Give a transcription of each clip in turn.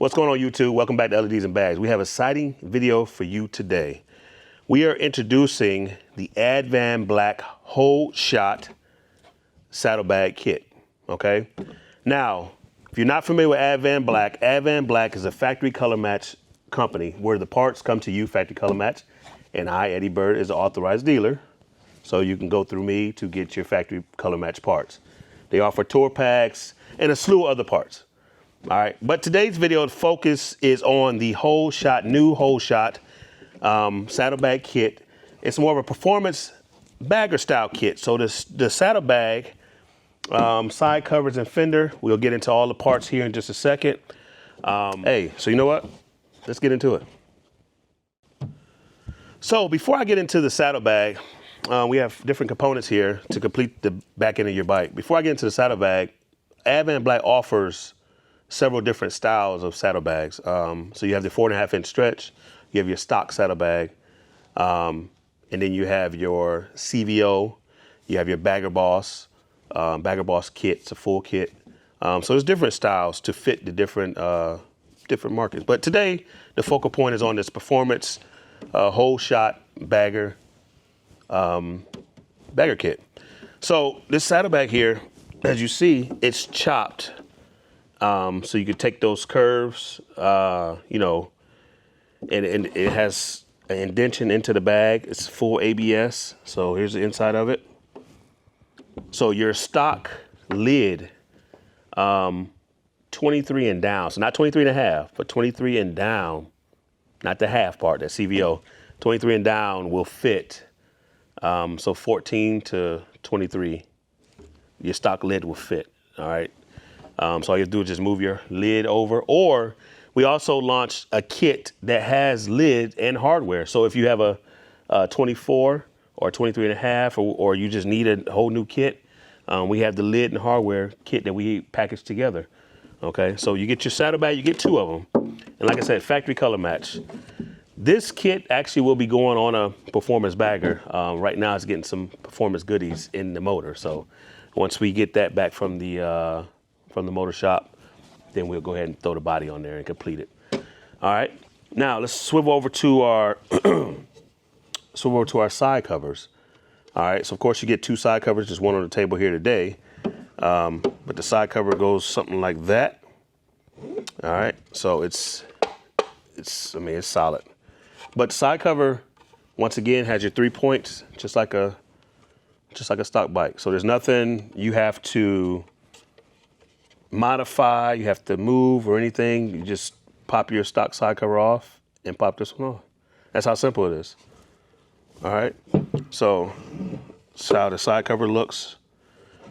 What's going on, YouTube? Welcome back to Ledsnbaggs. We have a exciting video for you today. We are introducing the Advanblack HoleShot saddlebag kit, okay? Now, if you're not familiar with Advanblack is a factory color match company where the parts come to you factory color match, and I, Eddie Bird, is an authorized dealer, so you can go through me to get your factory color match parts. They offer tour packs and a slew of other parts. All right, but today's video focus is on the HoleShot, new HoleShot saddlebag kit. It's more of a performance bagger style kit. So the saddlebag, side covers and fender, we'll get into all the parts here in just a second. Hey, so you know what? Let's get into it. So before I get into the saddlebag, we have different components here to complete the back end of your bike. Before I get into the saddlebag, Advanblack offers several different styles of saddlebags. So you have the 4.5-inch stretch, you have your stock saddlebag, and then you have your CVO, you have your Bagger Boss kit. It's a full kit. So there's different styles to fit the different markets. But today, the focal point is on this performance HoleShot bagger kit. So this saddlebag here, as you see, it's chopped. So you could take those curves, you know, and it has an indention into the bag. It's full ABS. So here's the inside of it. So your stock lid, 23 and down. So not 23 and a half, but 23 and down, not the half part, that CVO. 23 and down will fit. So 14 to 23, your stock lid will fit. All right. So all you do is just move your lid over, or we also launched a kit that has lid and hardware. So if you have a 24 or 23 and a half, or you just need a whole new kit, we have the lid and hardware kit that we packaged together. Okay, so you get your saddlebag, you get two of them. And like I said, factory color match. This kit actually will be going on a performance bagger. Right now it's getting some performance goodies in the motor. So once we get that back from the motor shop, then we'll go ahead and throw the body on there and complete it. All right, now let's swivel over to our side covers. All right, so of course you get two side covers, just one on the table here today. But the side cover goes something like that. All right, so it's solid. But the side cover, once again, has your 3 points, just like a stock bike. So there's nothing you have to modify, you have to move or anything. You just pop your stock side cover off and pop this one off. That's how simple it is. All right, so that's how the side cover looks.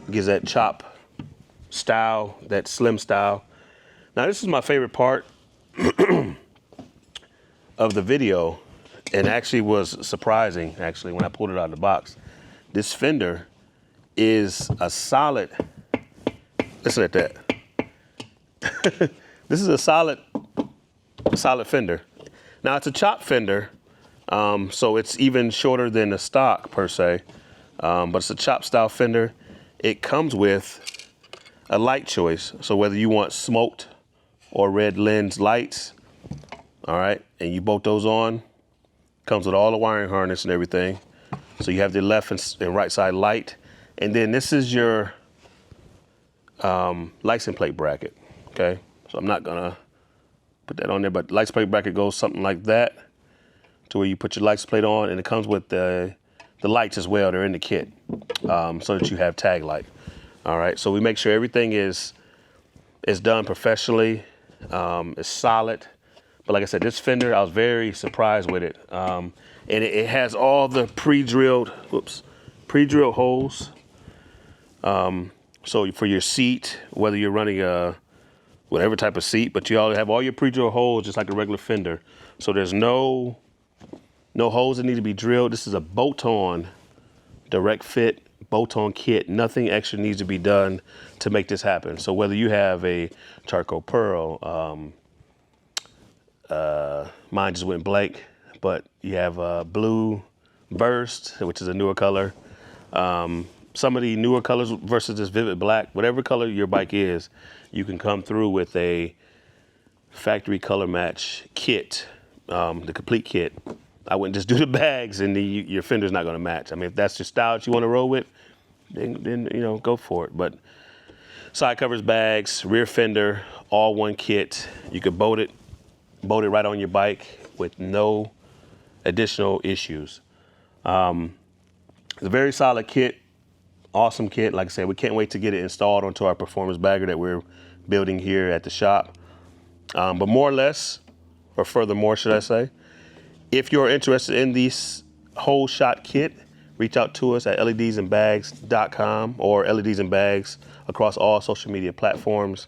Gives that chop style, that slim style. Now this is my favorite part of the video, and actually was surprising actually when I pulled it out of the box. This fender is a solid, listen at that. This is a solid fender. Now it's a chop fender, so it's even shorter than the stock per se, but it's a chop style fender. It comes with a light choice, so whether you want smoked or red lens lights, all right, and you bolt those on, comes with all the wiring harness and everything. So you have the left and right side light, and then this is your license plate bracket. Okay, so I'm not gonna put that on there, but license plate bracket goes something like that, to where you put your license plate on, and it comes with the lights as well. They're in the kit, so that you have tag light. All right, so we make sure everything is done professionally, it's solid. But like I said, this fender, I was very surprised with it, and it has all the pre-drilled holes. So for your seat, whether you're running whatever type of seat, but you all have all your pre-drilled holes just like a regular fender. So there's no holes that need to be drilled. This is a bolt-on, direct fit, bolt-on kit. Nothing extra needs to be done to make this happen. So whether you have a charcoal pearl, mine just went blank, but you have a blue burst, which is a newer color. Some of the newer colors versus this vivid black, whatever color your bike is, you can come through with a factory color match kit, the complete kit, I wouldn't just do the bags and your Fender's not going to match. I mean, if that's your style that you want to roll with, then you know, go for it. But side covers, bags, rear fender, all one kit. You could bolt it right on your bike with no additional issues. It's a very solid kit, awesome kit. Like I said, we can't wait to get it installed onto our performance bagger that we're building here at the shop. But more or less, or furthermore, should I say, if you're interested in this HoleShot kit, reach out to us at ledsnbaggs.com or ledsnbaggs across all social media platforms.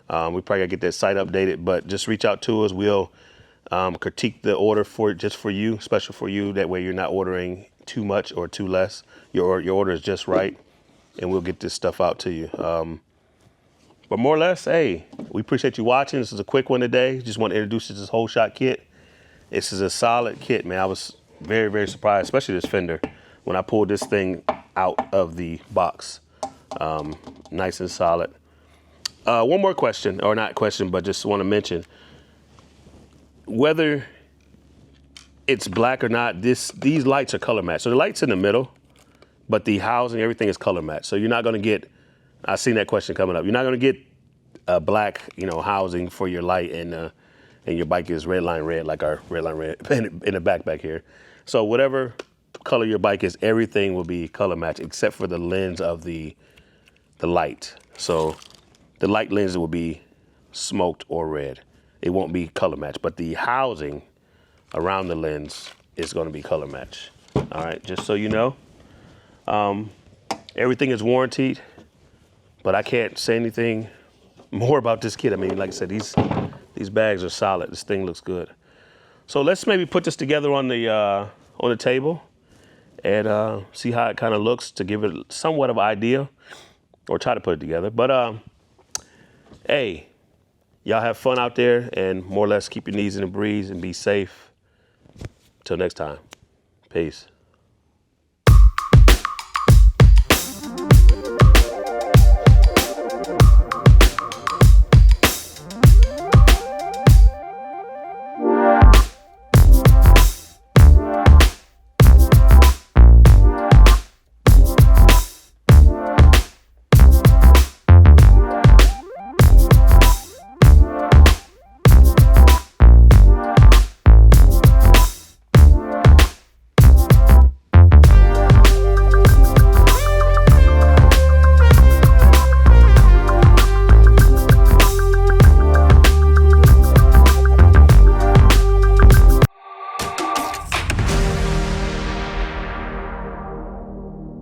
We probably gotta get that site updated, but just reach out to us. We'll critique the order just for you, special for you. That way you're not ordering too much or too less. Your order is just right, and we'll get this stuff out to you. But more or less, hey, we appreciate you watching. This is a quick one today. Just want to introduce you to this HoleShot kit. This is a solid kit, man. I was very, very surprised, especially this Fender, when I pulled this thing out of the box. Nice and solid. One more question, or not question, but just want to mention, whether it's black or not, these lights are color matched. So the light's in the middle, but the housing, everything is color matched. So you're not going to get, I've seen that question coming up, you're not going to get a black, housing for your light, and your bike is red line red, like our red line red in the back here. So whatever color your bike is, everything will be color matched except for the lens of the light. So the light lens will be smoked or red. It won't be color matched, but the housing around the lens is going to be color matched. All right, just so you know. Everything is warranted, but I can't say anything more about this kit. I mean, like I said, these bags are solid. This thing looks good. So let's maybe put this together on the table and see how it kind of looks, to give it somewhat of an idea, or try to put it together. But hey, y'all have fun out there, and more or less keep your knees in the breeze and be safe. Till next time, peace.